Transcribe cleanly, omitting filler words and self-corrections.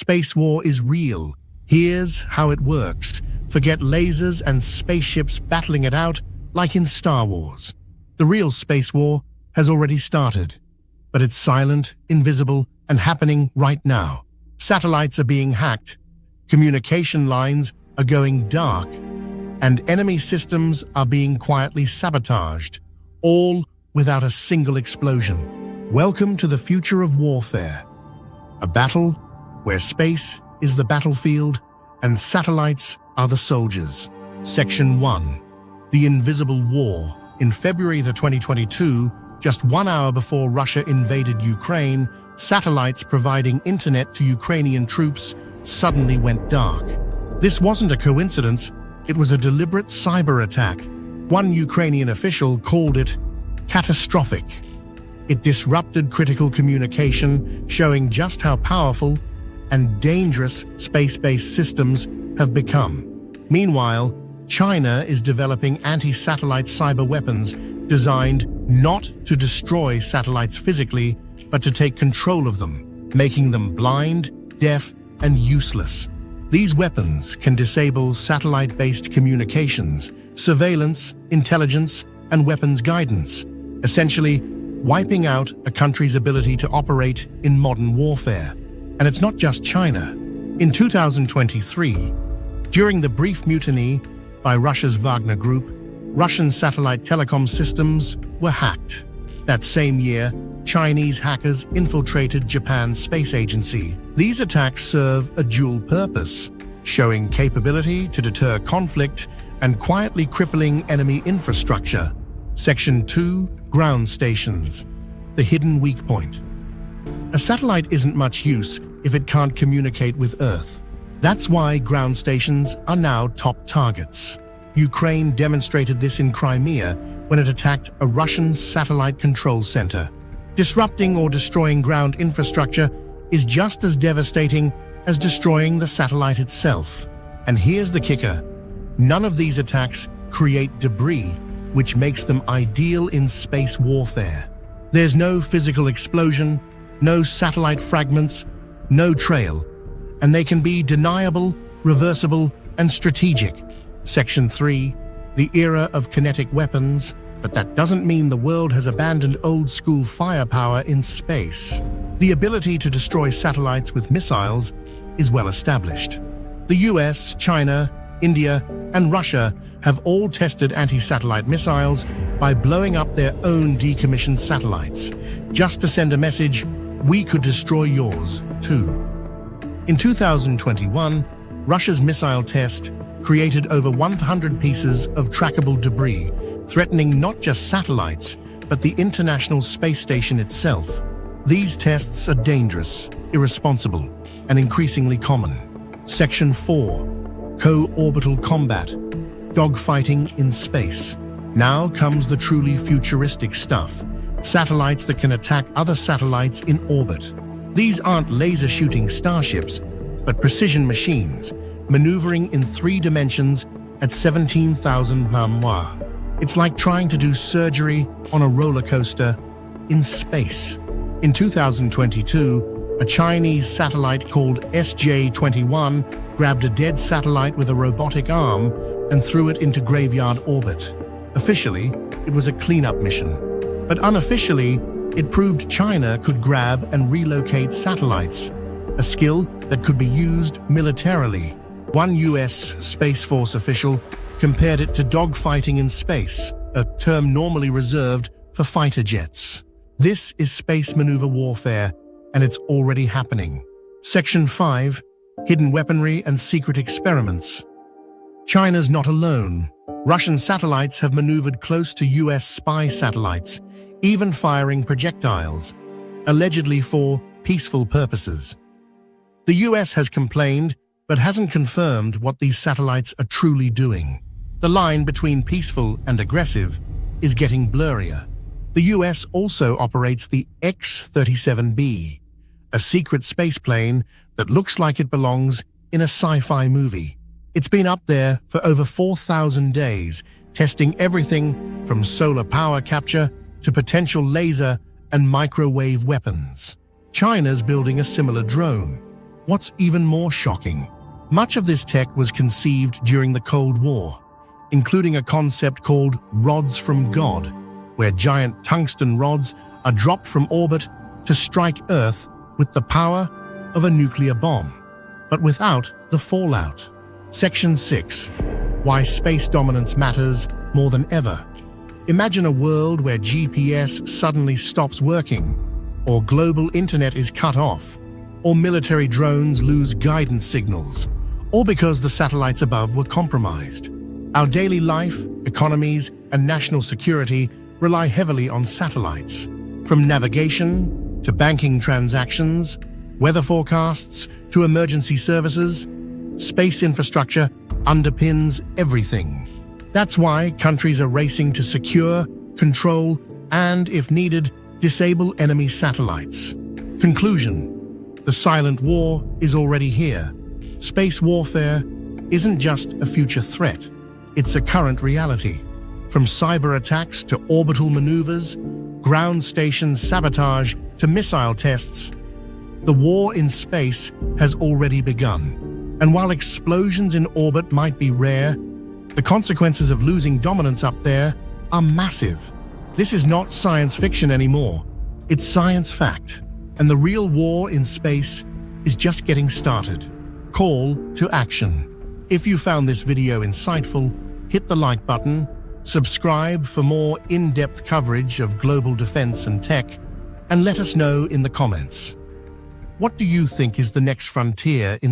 space war is real. Here's how it works. Forget lasers and spaceships battling it out like in Star Wars. The real space war has already started, but it's silent, invisible, and happening right now. Satellites are being hacked, communication lines are going dark, and enemy systems are being quietly sabotaged, all without a single explosion. Welcome to the future of warfare, a battle where space is the battlefield and satellites are the soldiers. Section 1. The Invisible War. In February 2022, just 1 hour before Russia invaded Ukraine, satellites providing internet to Ukrainian troops suddenly went dark. This wasn't a coincidence, it was a deliberate cyber attack. One Ukrainian official called it catastrophic. It disrupted critical communication, showing just how powerful and dangerous space-based systems have become. Meanwhile, China is developing anti-satellite cyber weapons designed not to destroy satellites physically, but to take control of them, making them blind, deaf, and useless. These weapons can disable satellite-based communications, surveillance, intelligence, and weapons guidance, essentially wiping out a country's ability to operate in modern warfare. And it's not just China. In 2023, during the brief mutiny by Russia's Wagner Group, Russian satellite telecom systems were hacked. That same year, Chinese hackers infiltrated Japan's space agency. These attacks serve a dual purpose, showing capability to deter conflict and quietly crippling enemy infrastructure. Section 2. Ground stations. The hidden weak point. A satellite isn't much use if it can't communicate with Earth. That's why ground stations are now top targets. Ukraine demonstrated this in Crimea when it attacked a Russian satellite control center. Disrupting or destroying ground infrastructure is just as devastating as destroying the satellite itself. And here's the kicker: none of these attacks create debris, which makes them ideal in space warfare. There's no physical explosion, no satellite fragments, no trail, and they can be deniable, reversible, and strategic. Section 3. The era of kinetic weapons. But that doesn't mean the world has abandoned old-school firepower in space. The ability to destroy satellites with missiles is well established. The US, China, India, and Russia have all tested anti-satellite missiles by blowing up their own decommissioned satellites, just to send a message, "We could destroy yours, too." In 2021, Russia's missile test created over 100 pieces of trackable debris, threatening not just satellites, but the International Space Station itself. These tests are dangerous, irresponsible, and increasingly common. Section 4. Co-orbital combat. Dogfighting in space. Now comes the truly futuristic stuff. Satellites that can attack other satellites in orbit. These aren't laser-shooting starships, but precision machines, maneuvering in 3 dimensions at 17,000 mph. It's like trying to do surgery on a roller coaster in space. In 2022, a Chinese satellite called SJ-21 grabbed a dead satellite with a robotic arm and threw it into graveyard orbit. Officially, it was a cleanup mission. But unofficially, it proved China could grab and relocate satellites, a skill that could be used militarily. One US Space Force official compared it to dogfighting in space, a term normally reserved for fighter jets. This is space maneuver warfare, and it's already happening. Section 5. Hidden weaponry and secret experiments. China's not alone. Russian satellites have maneuvered close to US spy satellites, even firing projectiles, allegedly for peaceful purposes. The US has complained, but hasn't confirmed what these satellites are truly doing. The line between peaceful and aggressive is getting blurrier. The US also operates the X-37B, a secret spaceplane that looks like it belongs in a sci-fi movie. It's been up there for over 4,000 days, testing everything from solar power capture to potential laser and microwave weapons. China's building a similar drone, What's even more shocking, much of this tech was conceived during the Cold War, including a concept called rods from God, where giant tungsten rods are dropped from orbit to strike Earth with the power of a nuclear bomb, but without the fallout. Section 6. Why space dominance matters more than ever. Imagine a world where GPS suddenly stops working, or global internet is cut off, or military drones lose guidance signals, all because the satellites above were compromised. Our daily life, economies, and national security rely heavily on satellites. From navigation to banking transactions, weather forecasts to emergency services, space infrastructure underpins everything. That's why countries are racing to secure, control, and, if needed, disable enemy satellites. Conclusion: the silent war is already here. Space warfare isn't just a future threat, it's a current reality. From cyber attacks to orbital maneuvers, ground station sabotage to missile tests, the war in space has already begun. And while explosions in orbit might be rare, the consequences of losing dominance up there are massive. This is not science fiction anymore. It's science fact. And the real war in space is just getting started. Call to action. If you found this video insightful, hit the like button, subscribe for more in-depth coverage of global defense and tech, and let us know in the comments. What do you think is the next frontier in